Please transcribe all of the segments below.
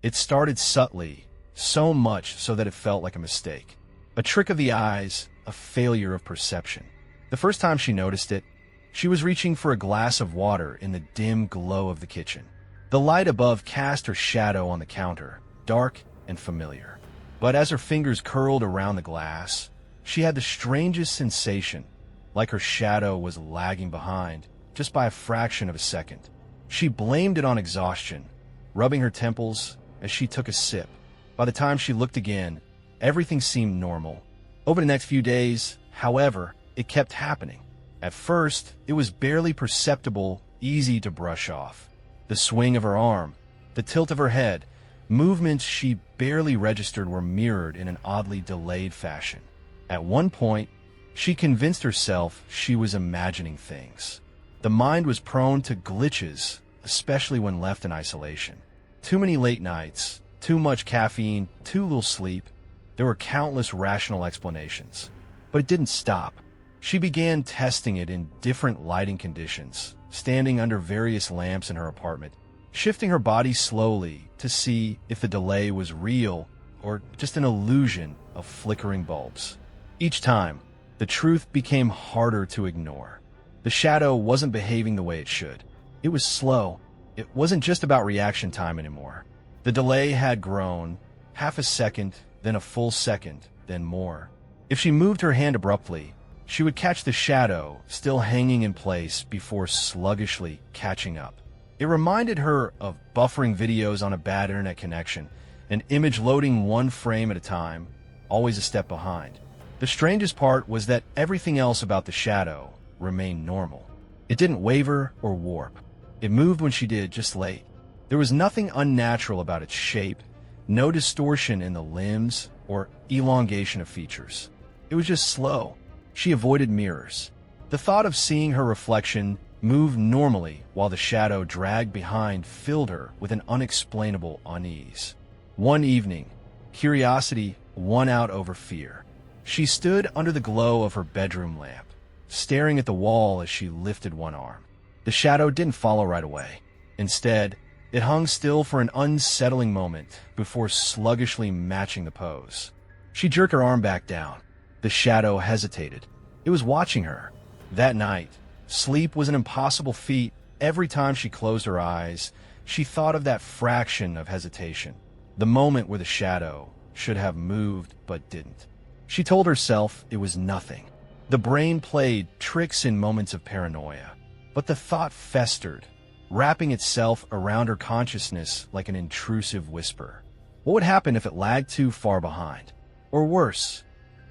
It started subtly, so much so that it felt like a mistake. A trick of the eyes, a failure of perception. The first time she noticed it, she was reaching for a glass of water in the dim glow of the kitchen. The light above cast her shadow on the counter, dark and familiar. But as her fingers curled around the glass, she had the strangest sensation, like her shadow was lagging behind, just by a fraction of a second. She blamed it on exhaustion, rubbing her temples as she took a sip. By the time she looked again, everything seemed normal. Over the next few days, however, it kept happening. At first, it was barely perceptible, easy to brush off. The swing of her arm, the tilt of her head, movements she barely registered were mirrored in an oddly delayed fashion. At one point, she convinced herself she was imagining things. The mind was prone to glitches, especially when left in isolation. Too many late nights, too much caffeine, too little sleep. There were countless rational explanations. But it didn't stop. She began testing it in different lighting conditions, standing under various lamps in her apartment, shifting her body slowly to see if the delay was real or just an illusion of flickering bulbs. Each time, the truth became harder to ignore. The shadow wasn't behaving the way it should. It was slow. It wasn't just about reaction time anymore. The delay had grown, half a second, then a full second, then more. If she moved her hand abruptly, she would catch the shadow still hanging in place before sluggishly catching up. It reminded her of buffering videos on a bad internet connection, an image loading one frame at a time, always a step behind. The strangest part was that everything else about the shadow remained normal. It didn't waver or warp. It moved when she did, just late. There was nothing unnatural about its shape, no distortion in the limbs or elongation of features. It was just slow. She avoided mirrors. The thought of seeing her reflection move normally while the shadow dragged behind filled her with an unexplainable unease. One evening, curiosity won out over fear. She stood under the glow of her bedroom lamp, staring at the wall as she lifted one arm. The shadow didn't follow right away. Instead, it hung still for an unsettling moment before sluggishly matching the pose. She jerked her arm back down. The shadow hesitated. It was watching her. That night, sleep was an impossible feat. Every time she closed her eyes, she thought of that fraction of hesitation, the moment where the shadow should have moved but didn't. She told herself it was nothing. The brain played tricks in moments of paranoia, but the thought festered, wrapping itself around her consciousness like an intrusive whisper. What would happen if it lagged too far behind? Or worse,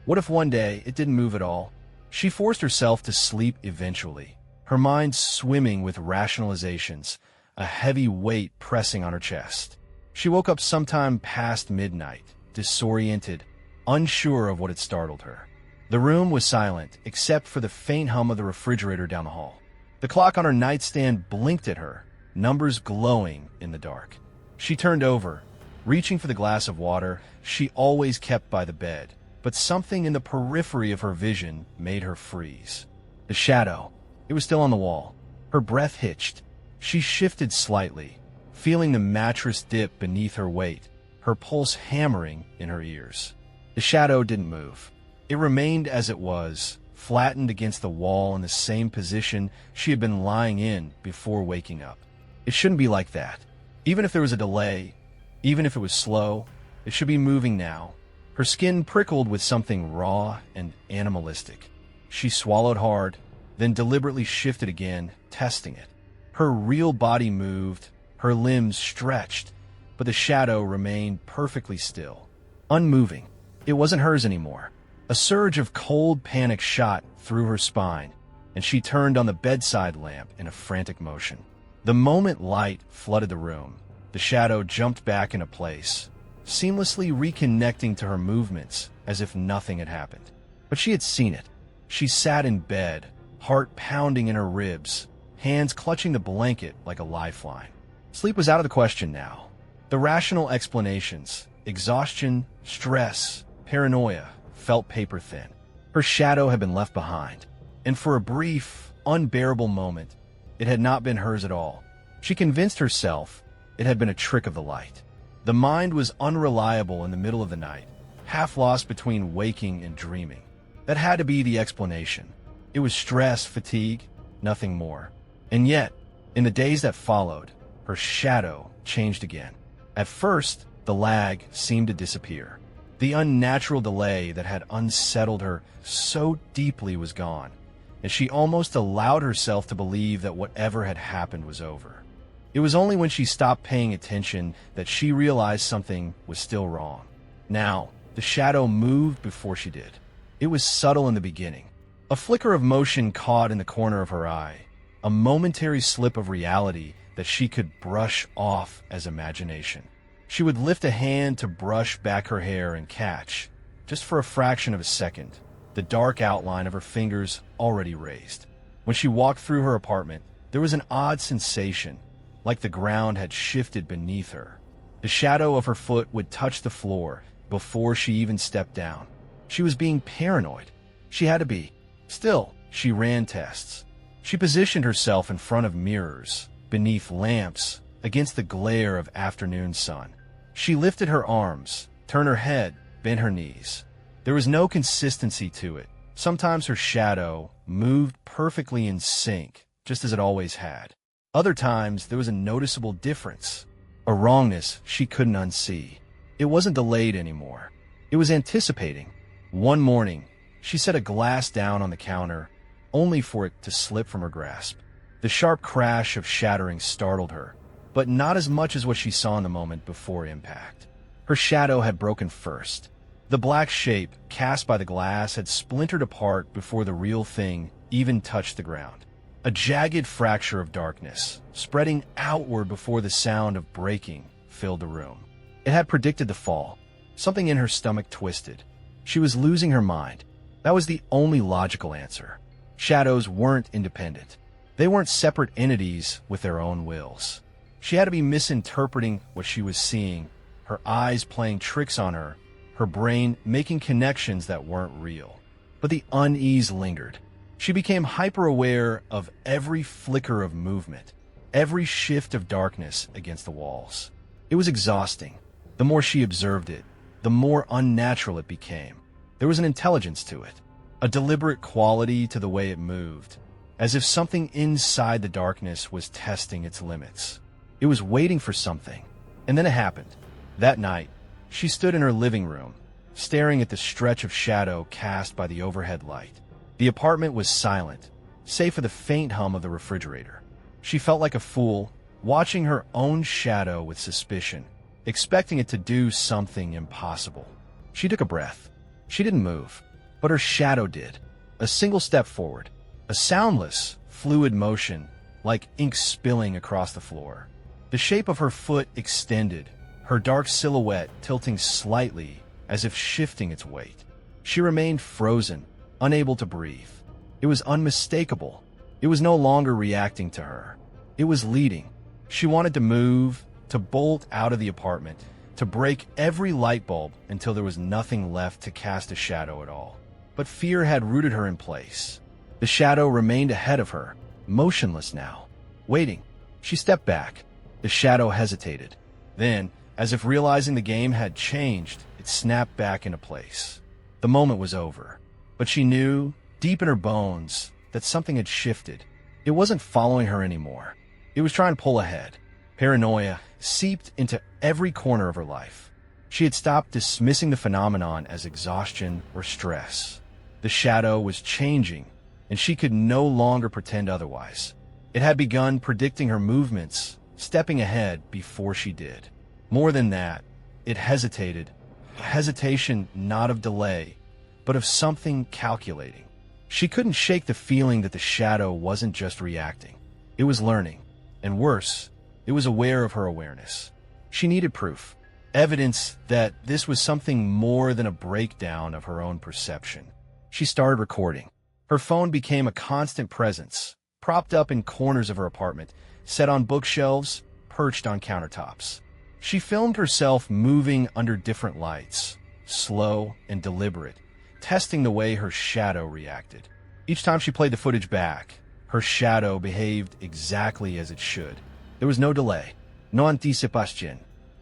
what if one day it didn't move at all? She forced herself to sleep eventually, her mind swimming with rationalizations, a heavy weight pressing on her chest. She woke up sometime past midnight, disoriented, unsure of what had startled her. The room was silent, except for the faint hum of the refrigerator down the hall. The clock on her nightstand blinked at her, numbers glowing in the dark. She turned over, reaching for the glass of water she always kept by the bed, but something in the periphery of her vision made her freeze. The shadow. It was still on the wall. Her breath hitched. She shifted slightly, feeling the mattress dip beneath her weight, her pulse hammering in her ears. The shadow didn't move. It remained as it was, flattened against the wall in the same position she had been lying in before waking up. It shouldn't be like that. Even if there was a delay, even if it was slow, it should be moving now. Her skin prickled with something raw and animalistic. She swallowed hard, then deliberately shifted again, testing it. Her real body moved, her limbs stretched, but the shadow remained perfectly still, unmoving. It wasn't hers anymore. A surge of cold panic shot through her spine, and she turned on the bedside lamp in a frantic motion. The moment light flooded the room, the shadow jumped back into place, seamlessly reconnecting to her movements as if nothing had happened. But she had seen it. She sat in bed, heart pounding in her ribs, hands clutching the blanket like a lifeline. Sleep was out of the question now. The rational explanations, exhaustion, stress, paranoia, felt paper thin. Her shadow had been left behind, and for a brief, unbearable moment, it had not been hers at all. She convinced herself it had been a trick of the light. The mind was unreliable in the middle of the night, half lost between waking and dreaming. That had to be the explanation. It was stress, fatigue, nothing more. And yet, in the days that followed, her shadow changed again. At first, the lag seemed to disappear. The unnatural delay that had unsettled her so deeply was gone, and she almost allowed herself to believe that whatever had happened was over. It was only when she stopped paying attention that she realized something was still wrong. Now, the shadow moved before she did. It was subtle in the beginning. A flicker of motion caught in the corner of her eye, a momentary slip of reality that she could brush off as imagination. She would lift a hand to brush back her hair and catch, just for a fraction of a second, the dark outline of her fingers already raised. When she walked through her apartment, there was an odd sensation, like the ground had shifted beneath her. The shadow of her foot would touch the floor before she even stepped down. She was being paranoid. She had to be. Still, she ran tests. She positioned herself in front of mirrors, beneath lamps, against the glare of afternoon sun. She lifted her arms, turned her head, bent her knees. There was no consistency to it. Sometimes her shadow moved perfectly in sync, just as it always had. Other times, there was a noticeable difference, a wrongness she couldn't unsee. It wasn't delayed anymore. It was anticipating. One morning, she set a glass down on the counter, only for it to slip from her grasp. The sharp crash of shattering startled her, but not as much as what she saw in the moment before impact. Her shadow had broken first. The black shape cast by the glass had splintered apart before the real thing even touched the ground. A jagged fracture of darkness, spreading outward before the sound of breaking filled the room. It had predicted the fall. Something in her stomach twisted. She was losing her mind. That was the only logical answer. Shadows weren't independent. They weren't separate entities with their own wills. She had to be misinterpreting what she was seeing, her eyes playing tricks on her, her brain making connections that weren't real. But the unease lingered. She became hyper-aware of every flicker of movement, every shift of darkness against the walls. It was exhausting. The more she observed it, the more unnatural it became. There was an intelligence to it, a deliberate quality to the way it moved, as if something inside the darkness was testing its limits. It was waiting for something. And then it happened. That night, she stood in her living room, staring at the stretch of shadow cast by the overhead light. The apartment was silent, save for the faint hum of the refrigerator. She felt like a fool, watching her own shadow with suspicion, expecting it to do something impossible. She took a breath. She didn't move, but her shadow did. A single step forward, a soundless, fluid motion, like ink spilling across the floor. The shape of her foot extended, her dark silhouette tilting slightly as if shifting its weight. She remained frozen, unable to breathe. It was unmistakable. It was no longer reacting to her. It was leading. She wanted to move, to bolt out of the apartment, to break every light bulb until there was nothing left to cast a shadow at all. But fear had rooted her in place. The shadow remained ahead of her, motionless now, waiting. She stepped back. The shadow hesitated. Then, as if realizing the game had changed, it snapped back into place. The moment was over. But she knew, deep in her bones, that something had shifted. It wasn't following her anymore. It was trying to pull ahead. Paranoia seeped into every corner of her life. She had stopped dismissing the phenomenon as exhaustion or stress. The shadow was changing, and she could no longer pretend otherwise. It had begun predicting her movements, stepping ahead before she did. More than that, it hesitated. A hesitation not of delay, but of something calculating. She couldn't shake the feeling that the shadow wasn't just reacting. It was learning. And worse, it was aware of her awareness. She needed proof, evidence that this was something more than a breakdown of her own perception. She started recording. Her phone became a constant presence, propped up in corners of her apartment, set on bookshelves, perched on countertops. She filmed herself moving under different lights, slow and deliberate, testing the way her shadow reacted. Each time she played the footage back, her shadow behaved exactly as it should. There was no delay, no anticipation,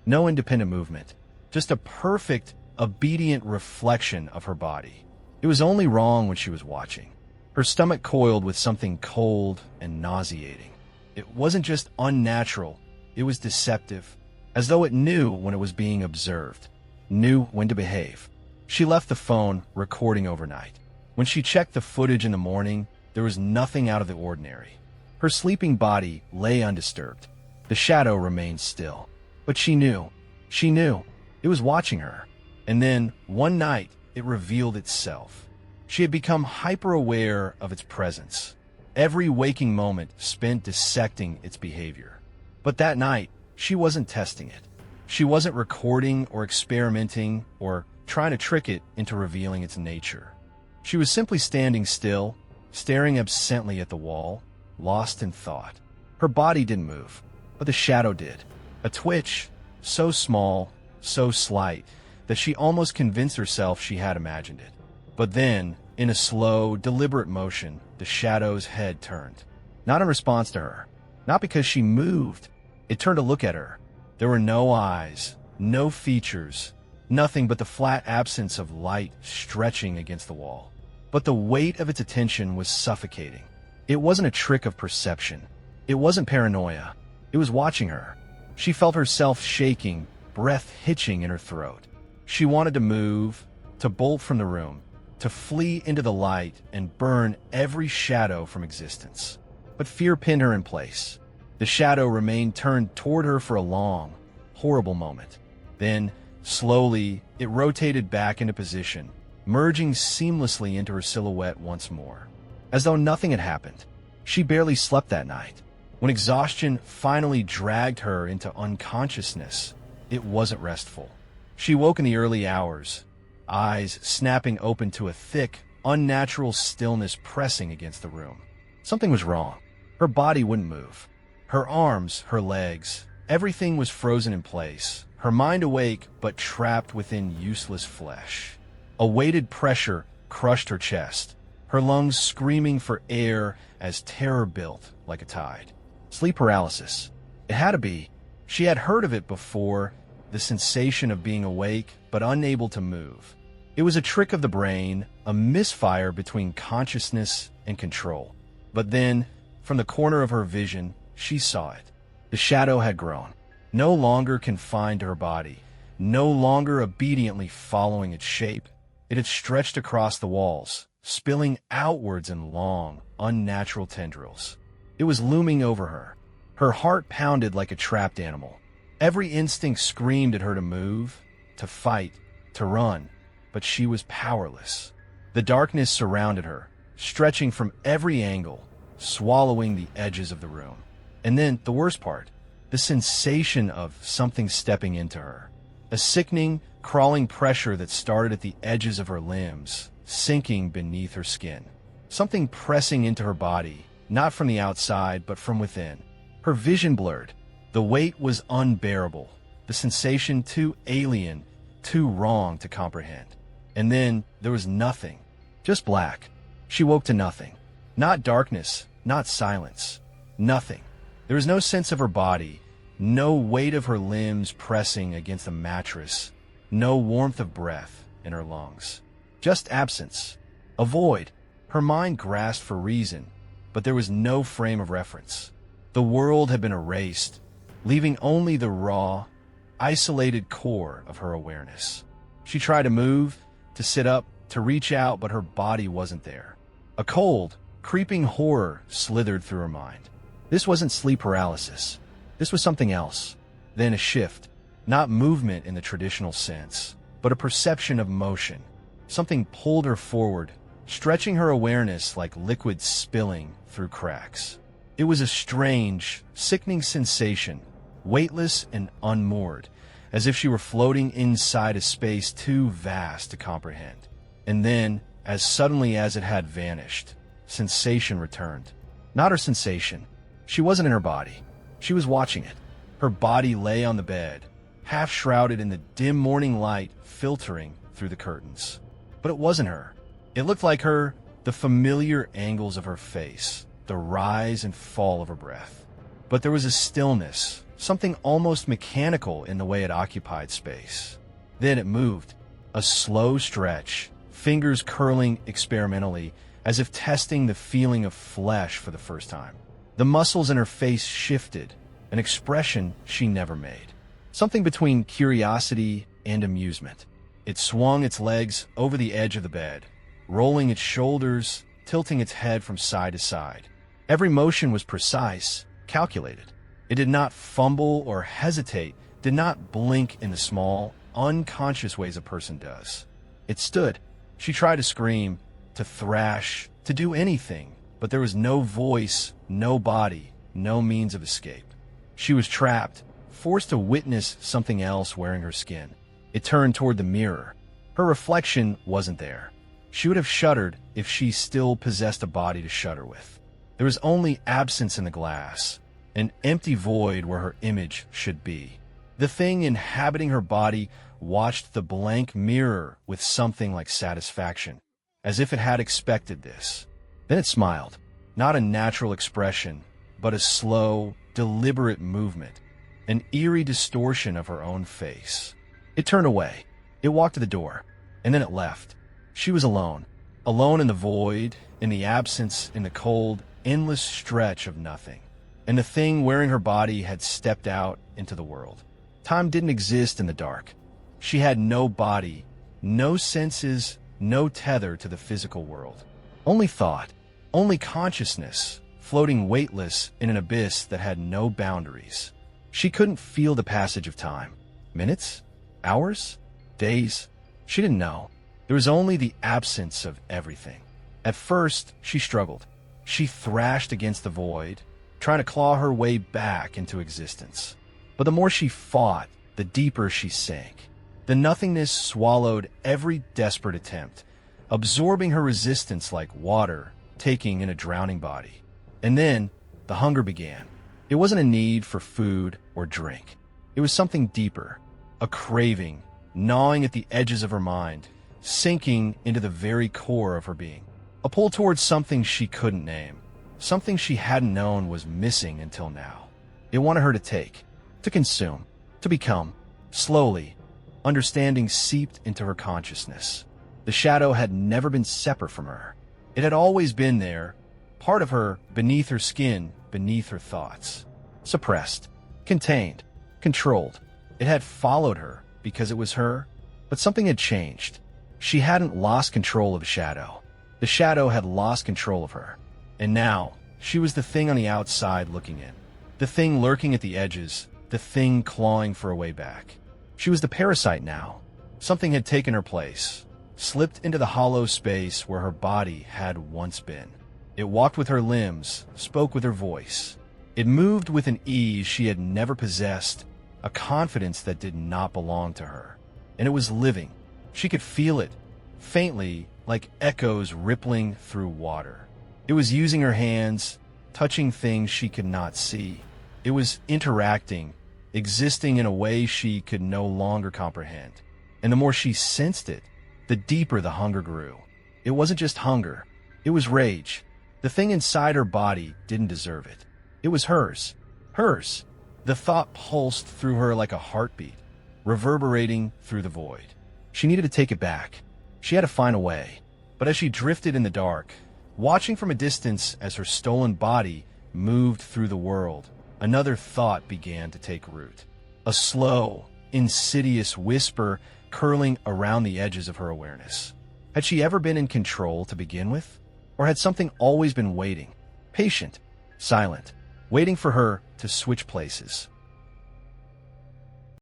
No independent movement, just a perfect, obedient reflection of her body. It was only wrong when she was watching. Her stomach coiled with something cold and nauseating. It wasn't just unnatural, it was deceptive, as though it knew when it was being observed, knew when to behave. She left the phone recording overnight. When she checked the footage in the morning, there was nothing out of the ordinary. Her sleeping body lay undisturbed. The shadow remained still. But she knew. It was watching her. And then, one night, it revealed itself. She had become hyper-aware of its presence. Every waking moment spent dissecting its behavior. But that night, she wasn't testing it. She wasn't recording or experimenting or trying to trick it into revealing its nature. She was simply standing still, staring absently at the wall, lost in thought. Her body didn't move, but the shadow did. A twitch, so small, so slight, that she almost convinced herself she had imagined it. But then, in a slow, deliberate motion, the shadow's head turned. Not in response to her. Not because she moved. It turned to look at her. There were no eyes, no features, nothing but the flat absence of light stretching against the wall. But the weight of its attention was suffocating. It wasn't a trick of perception. It wasn't paranoia. It was watching her. She felt herself shaking, breath hitching in her throat. She wanted to move, to bolt from the room, to flee into the light and burn every shadow from existence. But fear pinned her in place. The shadow remained turned toward her for a long, horrible moment. Then, slowly, it rotated back into position, merging seamlessly into her silhouette once more. As though nothing had happened. She barely slept that night. When exhaustion finally dragged her into unconsciousness, it wasn't restful. She woke in the early hours, eyes snapping open to a thick, unnatural stillness pressing against the room. Something was wrong. Her body wouldn't move. Her arms, her legs, everything was frozen in place, her mind awake but trapped within useless flesh. A weighted pressure crushed her chest, her lungs screaming for air as terror built like a tide. Sleep paralysis. It had to be. She had heard of it before, the sensation of being awake but unable to move. It was a trick of the brain, a misfire between consciousness and control. But then, from the corner of her vision, she saw it. The shadow had grown, no longer confined to her body, no longer obediently following its shape. It had stretched across the walls, spilling outwards in long, unnatural tendrils. It was looming over her. Her heart pounded like a trapped animal. Every instinct screamed at her to move, to fight, to run, but she was powerless. The darkness surrounded her, stretching from every angle, swallowing the edges of the room. And then, the worst part, the sensation of something stepping into her. A sickening, crawling pressure that started at the edges of her limbs, sinking beneath her skin. Something pressing into her body, not from the outside, but from within. Her vision blurred. The weight was unbearable, the sensation too alien, too wrong to comprehend. And then there was nothing, just black. She woke to nothing. Not darkness, not silence. Nothing. There was no sense of her body, no weight of her limbs pressing against the mattress, no warmth of breath in her lungs. Just absence. A void. Her mind grasped for reason, but there was no frame of reference. The world had been erased, leaving only the raw, isolated core of her awareness. She tried to move, to sit up, to reach out, but her body wasn't there. A cold, creeping horror slithered through her mind. This wasn't sleep paralysis. This was something else. Then a shift, not movement in the traditional sense, but a perception of motion. Something pulled her forward, stretching her awareness like liquid spilling through cracks. It was a strange, sickening sensation, weightless and unmoored, as if she were floating inside a space too vast to comprehend. And then, as suddenly as it had vanished, sensation returned. Not her sensation. She wasn't in her body. She was watching it. Her body lay on the bed, half shrouded in the dim morning light filtering through the curtains. But it wasn't her. It looked like her, the familiar angles of her face, the rise and fall of her breath. But there was a stillness, something almost mechanical in the way it occupied space. Then it moved, a slow stretch, fingers curling experimentally, as if testing the feeling of flesh for the first time. The muscles in her face shifted, an expression she never made. Something between curiosity and amusement. It swung its legs over the edge of the bed, rolling its shoulders, tilting its head from side to side. Every motion was precise, calculated. It did not fumble or hesitate, did not blink in the small, unconscious ways a person does. It stood. She tried to scream, to thrash, to do anything, but there was no voice, no body, no means of escape. She was trapped, forced to witness something else wearing her skin. It turned toward the mirror. Her reflection wasn't there. She would have shuddered if she still possessed a body to shudder with. There was only absence in the glass, an empty void where her image should be. The thing inhabiting her body watched the blank mirror with something like satisfaction, as if it had expected this. Then it smiled, not a natural expression, but a slow, deliberate movement, an eerie distortion of her own face. It turned away. It walked to the door, and then it left. She was alone, alone in the void, in the absence, in the cold, endless stretch of nothing. And the thing wearing her body had stepped out into the world. Time didn't exist in the dark. She had no body, no senses, no tether to the physical world. Only thought, only consciousness, floating weightless in an abyss that had no boundaries. She couldn't feel the passage of time. Minutes? Hours? Days? She didn't know. There was only the absence of everything. At first, she struggled. She thrashed against the void, trying to claw her way back into existence. But the more she fought, the deeper she sank. The nothingness swallowed every desperate attempt, absorbing her resistance like water taking in a drowning body. And then, the hunger began. It wasn't a need for food or drink. It was something deeper, a craving, gnawing at the edges of her mind, sinking into the very core of her being. A pull towards something she couldn't name, something she hadn't known was missing until now. It wanted her to take, to consume, to become, slowly. Understanding seeped into her consciousness. The shadow had never been separate from her. It had always been there, part of her, beneath her skin, beneath her thoughts. Suppressed, contained, controlled. It had followed her because it was her, but something had changed. She hadn't lost control of the shadow. The shadow had lost control of her. And now, she was the thing on the outside looking in. The thing lurking at the edges, the thing clawing for a way back. She was the parasite now. Something had taken her place, slipped into the hollow space where her body had once been. It walked with her limbs, spoke with her voice. It moved with an ease she had never possessed, a confidence that did not belong to her. And it was living. She could feel it, faintly, like echoes rippling through water. It was using her hands, touching things she could not see. It was interacting, existing in a way she could no longer comprehend. And the more she sensed it, the deeper the hunger grew. It wasn't just hunger. It was rage. The thing inside her body didn't deserve it. It was hers. Hers. The thought pulsed through her like a heartbeat, reverberating through the void. She needed to take it back. She had to find a way. But as she drifted in the dark, watching from a distance as her stolen body moved through the world, another thought began to take root. A slow, insidious whisper curling around the edges of her awareness. Had she ever been in control to begin with? Or had something always been waiting, patient, silent, waiting for her to switch places?